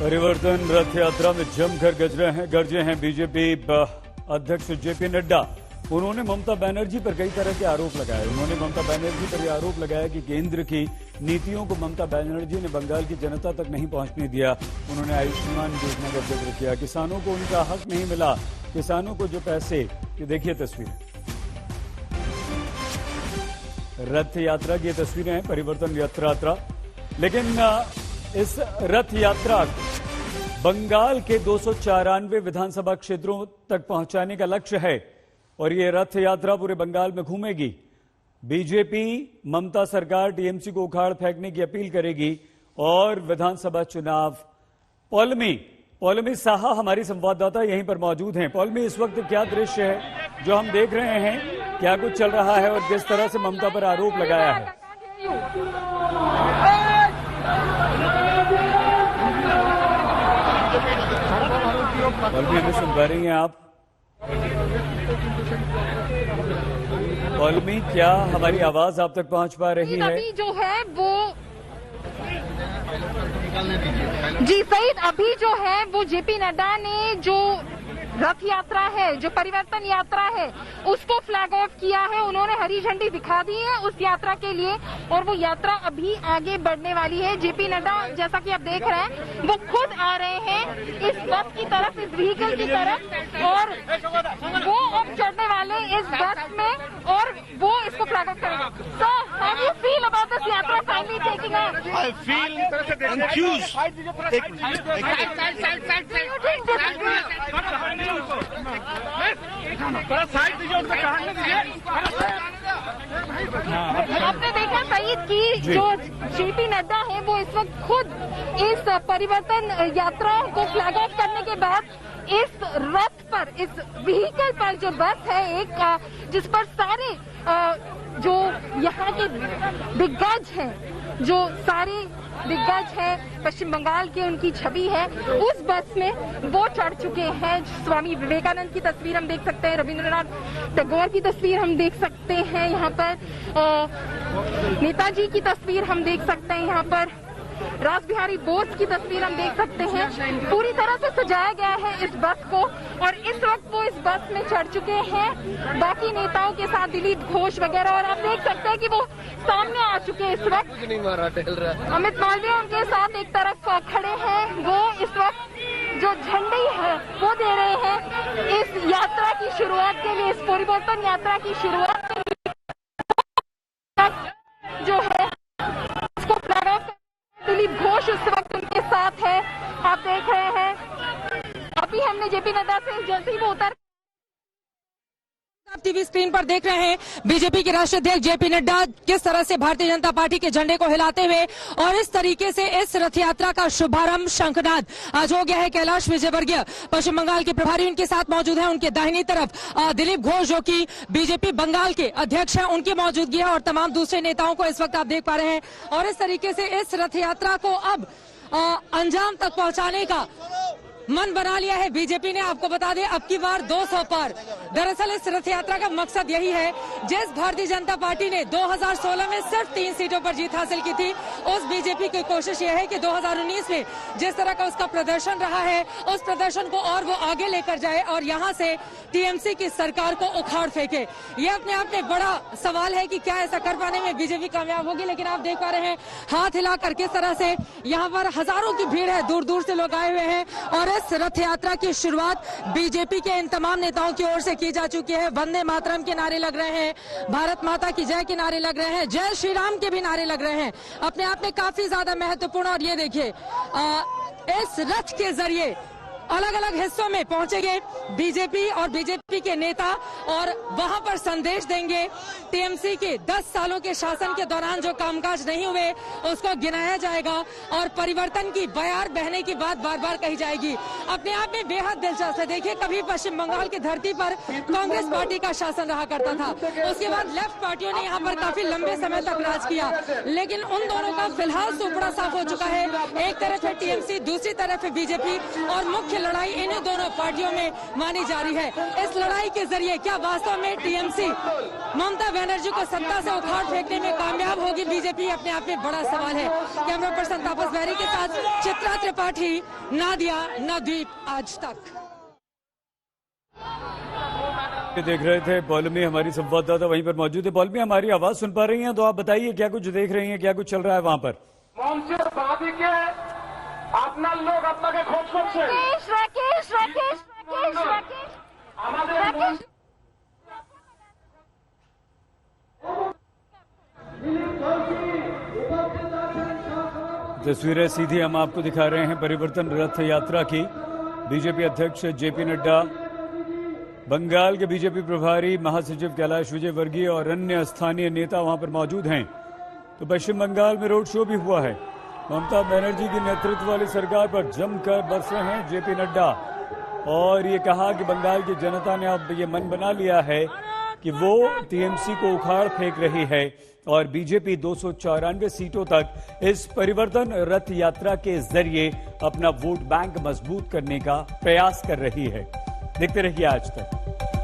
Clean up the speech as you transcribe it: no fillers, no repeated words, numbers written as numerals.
परिवर्तन रथ यात्रा में जमकर गरजे हैं बीजेपी अध्यक्ष जेपी नड्डा। उन्होंने ममता बनर्जी पर कई तरह के आरोप लगाए। उन्होंने ममता बनर्जी पर यह आरोप लगाया कि केंद्र की नीतियों को ममता बनर्जी ने बंगाल की जनता तक नहीं पहुंचने दिया। उन्होंने आयुष्मान योजना का जिक्र किया। किसानों को उनका हक नहीं मिला। किसानों को जो पैसे, ये देखिए तस्वीरें, रथ यात्रा की तस्वीरें हैं, परिवर्तन रथ यात्रा। लेकिन इस रथ यात्रा बंगाल के 294 विधानसभा क्षेत्रों तक पहुंचाने का लक्ष्य है और ये रथ यात्रा पूरे बंगाल में घूमेगी। बीजेपी ममता सरकार टीएमसी को उखाड़ फेंकने की अपील करेगी और विधानसभा चुनाव। पौलमी साहा हमारी संवाददाता यहीं पर मौजूद हैं। पौलमी, इस वक्त क्या दृश्य है जो हम देख रहे हैं, क्या कुछ चल रहा है और किस तरह से ममता पर आरोप लगाया है? पौलमी, हमें सुन पा रही हैं आप? पौलमी, क्या हमारी आवाज आप तक पहुंच पा रही है? अभी जो है वो जी सईद, अभी जो है वो जेपी नड्डा ने जो रथ यात्रा है, जो परिवर्तन यात्रा है, उसको फ्लैग ऑफ किया है। उन्होंने हरी झंडी दिखा दी है उस यात्रा के लिए और वो यात्रा अभी आगे बढ़ने वाली है। जेपी नड्डा, जैसा कि आप देख रहे हैं, वो खुद आ रहे हैं इस बस की तरफ, इस व्हीकल की तरफ, और वो अब चढ़ने वाले इस बस में और वो इसको फ्लैग ऑफ करेंगे। So how do you feel about this यात्रा finally taking off? I feel confused. आपने देखा सईद की जो जेपी नड्डा है वो इस वक्त खुद इस परिवर्तन यात्रा को फ्लैग ऑफ करने के बाद इस रथ पर, इस व्हीकल पर, जो बस है एक, जिस पर सारे जो यहाँ के दिग्गज हैं, जो सारे दिग्गज है पश्चिम बंगाल के, उनकी छवि है, उस बस में वो चढ़ चुके हैं। स्वामी विवेकानंद की तस्वीर हम देख सकते हैं, रविंद्रनाथ टैगोर की तस्वीर हम देख सकते हैं, यहाँ पर नेताजी की तस्वीर हम देख सकते हैं, यहाँ पर राज बिहारी बोस की तस्वीर हम देख सकते हैं। पूरी तरह से सजाया गया है इस बस को और इस वक्त वो इस बस में चढ़ चुके हैं बाकी नेताओं के साथ, दिलीप घोष वगैरह, और आप देख सकते हैं कि वो सामने आ चुके हैं इस वक्त। अमित मालवीय उनके साथ एक तरफ खड़े हैं। वो इस वक्त जो झंडी है वो दे रहे हैं इस यात्रा की शुरुआत के लिए, इस परिवर्तन यात्रा की शुरुआत के लिए जो है उसको फ्लैग ऑफ। दिलीप घोष उस वक्त उनके साथ है, आप देख रहे हैं। अभी हमने जेपी नड्डा से जैसे ही वो उतर, आप टीवी स्क्रीन पर देख रहे हैं बीजेपी के राष्ट्रीय अध्यक्ष जेपी नड्डा किस तरह से भारतीय जनता पार्टी के झंडे को हिलाते हुए और इस तरीके से इस रथ यात्रा का शुभारंभ, शंखनाद आज हो गया है। कैलाश विजयवर्गीय पश्चिम बंगाल के प्रभारी उनके साथ मौजूद हैं। उनके दाहिनी तरफ दिलीप घोष जो कि बीजेपी बंगाल के अध्यक्ष हैं, उनकी मौजूदगी है और तमाम दूसरे नेताओं को इस वक्त आप देख पा रहे हैं। और इस तरीके से इस रथ यात्रा को अब अंजाम तक पहुंचाने का मन बना लिया है बीजेपी ने। आपको बता दें, अब की बार 200 पार। दरअसल इस रथ यात्रा का मकसद यही है, जिस भारतीय जनता पार्टी ने 2016 में सिर्फ 3 सीटों पर जीत हासिल की थी, उस बीजेपी की कोशिश यह है कि 2019 में जिस तरह का उसका प्रदर्शन रहा है, उस प्रदर्शन को और वो आगे लेकर जाए और यहाँ से टीएमसी की सरकार को उखाड़ फेंके। ये अपने आप में बड़ा सवाल है कि क्या ऐसा कर पाने में बीजेपी कामयाब होगी। लेकिन आप देख पा रहे हैं हाथ हिलाकर किस तरह से यहाँ पर हजारों की भीड़ है, दूर दूर से लोग आए हुए हैं और इस रथ यात्रा की शुरुआत बीजेपी के इन तमाम नेताओं की ओर से की जा चुकी है। वंदे मातरम के नारे लग रहे हैं, भारत माता की जय के नारे लग रहे हैं, जय श्री राम के भी नारे लग रहे हैं, अपने आप में काफी ज्यादा महत्वपूर्ण। और ये देखिए, इस रथ के जरिए अलग अलग हिस्सों में पहुंचेंगे बीजेपी और बीजेपी के नेता और वहां पर संदेश देंगे। टीएमसी के 10 सालों के शासन के दौरान जो कामकाज नहीं हुए उसको गिनाया जाएगा और परिवर्तन की बयार बहने की बात बार बार कही जाएगी। अपने आप में बेहद दिलचस्प है। देखिए, कभी पश्चिम बंगाल की धरती पर कांग्रेस पार्टी का शासन रहा करता था, उसके बाद लेफ्ट पार्टियों ने यहाँ पर काफी लंबे समय तक राज किया, लेकिन उन दोनों का फिलहाल सुपड़ा साफ हो चुका है। एक तरफ है टीएमसी, दूसरी तरफ है बीजेपी और मुख्य लड़ाई इन दोनों पार्टियों में मानी जा रही है। इस लड़ाई के जरिए क्या वास्तव में टीएमसी ममता बनर्जी को सत्ता से उखाड़ फेंकने में कामयाब होगी बीजेपी, अपने आप में बड़ा सवाल है। कैमरा पर्सन तापस बैरी के साथ चित्रा त्रिपाठी, नादिया, नवद्वीप, आज तक। देख रहे थे पौलमी, हमारी संवाददाता वहीं पर मौजूद है। पौलमी, हमारी आवाज सुन पा रही हैं? तो आप बताइए क्या कुछ देख रही हैं, क्या कुछ चल रहा है वहां पर? আপনার লোক আপনাকে খোঁজ করছে। রাকেশ तस्वीरें सीधी हम आपको दिखा रहे हैं परिवर्तन रथ यात्रा की। बीजेपी अध्यक्ष जेपी नड्डा, बंगाल के बीजेपी प्रभारी महासचिव कैलाश विजयवर्गीय और अन्य स्थानीय नेता वहां पर मौजूद हैं। तो पश्चिम बंगाल में रोड शो भी हुआ है। ममता बनर्जी की नेतृत्व वाली सरकार पर जमकर बरसे हैं जेपी नड्डा और ये कहा कि बंगाल की जनता ने अब ये मन बना लिया है कि वो टीएमसी को उखाड़ फेंक रही है और बीजेपी 294 सीटों तक इस परिवर्तन रथ यात्रा के जरिए अपना वोट बैंक मजबूत करने का प्रयास कर रही है। देखते रहिए आज तक।